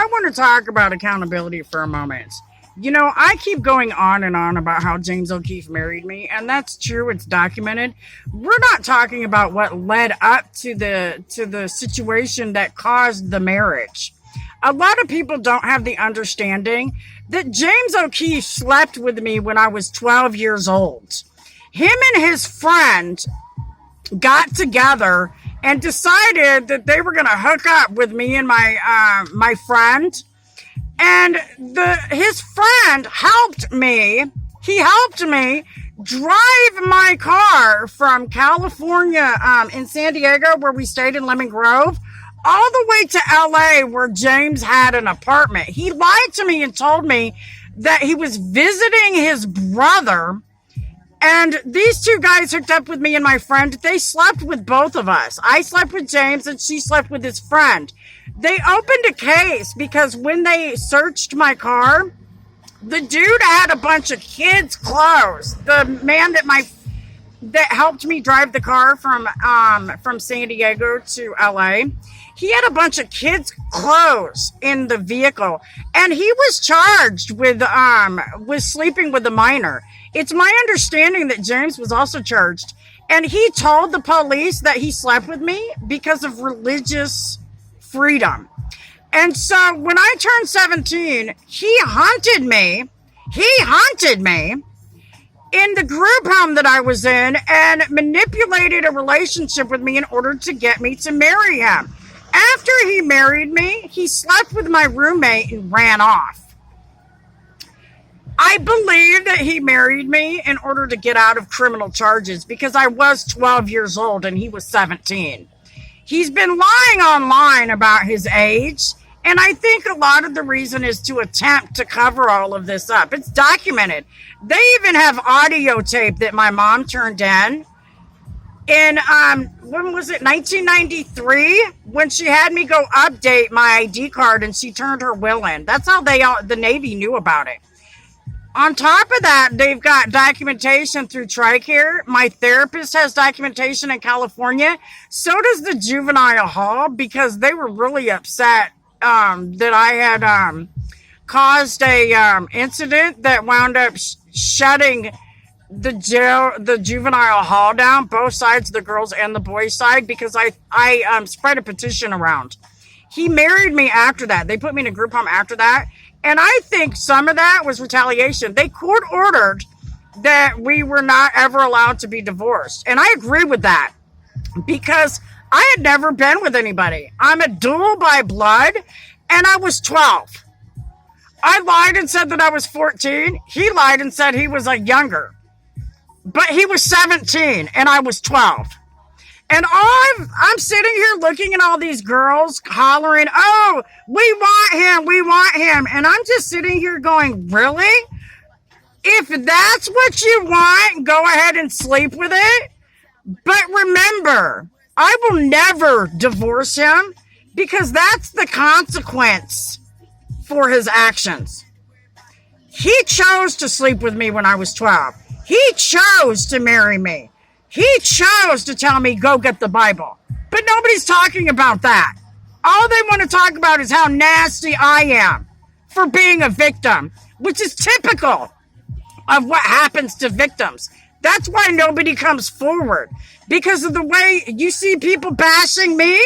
I want to talk about accountability for a moment. You know, I keep going on and on about how James O'Keefe married me, and that's true. It's documented. We're not talking about what led up to the situation that caused the marriage. A lot of people don't have the understanding that James O'Keefe slept with me when I was 12 years old. Him and his friend got together and decided that they were going to hook up with me and my friend. And his friend helped me. He helped me drive my car from California, in San Diego, where we stayed in Lemon Grove, all the way to LA, where James had an apartment. He lied to me and told me that he was visiting his brother. And these two guys hooked up with me and my friend. They slept with both of us. I slept with James and she slept with his friend. They opened a case because when they searched my car, the dude had a bunch of kids' clothes. The man that helped me drive the car from San Diego to LA, he had a bunch of kids' clothes in the vehicle, and he was charged with sleeping with a minor. It's my understanding that James was also charged, and he told the police that he slept with me because of religious freedom. And so when I turned 17, he hunted me in the group home that I was in and manipulated a relationship with me in order to get me to marry him. After he married me, he slept with my roommate and ran off. I believe that he married me in order to get out of criminal charges because I was 12 years old and he was 17. He's been lying online about his age, and I think a lot of the reason is to attempt to cover all of this up. It's documented. They even have audio tape that my mom turned in when was it, 1993, when she had me go update my ID card and she turned her will in. That's how the Navy knew about it. On top of that, they've got documentation through TRICARE. My therapist has documentation in California. So does the juvenile hall, because they were really upset that I had caused a incident that wound up shutting the juvenile hall down, both sides, the girls and the boys side, because I spread a petition around. He married me after that. They put me in a group home after that. And I think some of that was retaliation. They court ordered that we were not ever allowed to be divorced. And I agree with that because I had never been with anybody. I'm a dual by blood, and I was 12. I lied and said that I was 14. He lied and said he was younger. But he was 17, and I was 12. And I'm sitting here looking at all these girls hollering, oh, we want him. And I'm just sitting here going, really? If that's what you want, go ahead and sleep with it. But remember, I will never divorce him because that's the consequence for his actions. He chose to sleep with me when I was 12. He chose to marry me. He chose to tell me, go get the Bible. But nobody's talking about that. All they want to talk about is how nasty I am for being a victim, which is typical of what happens to victims. That's why nobody comes forward, because of the way you see people bashing me,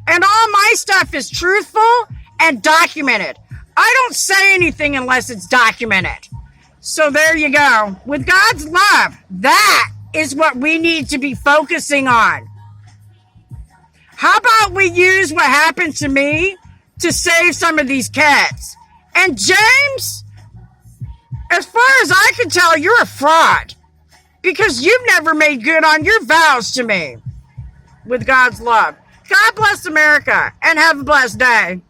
and all my stuff is truthful and documented. I don't say anything unless it's documented. So there you go. With God's love, that is what we need to be focusing on. How about we use what happened to me to save some of these kids? And James, as far as I can tell, you're a fraud because you've never made good on your vows to me. With God's love. God bless America and have a blessed day.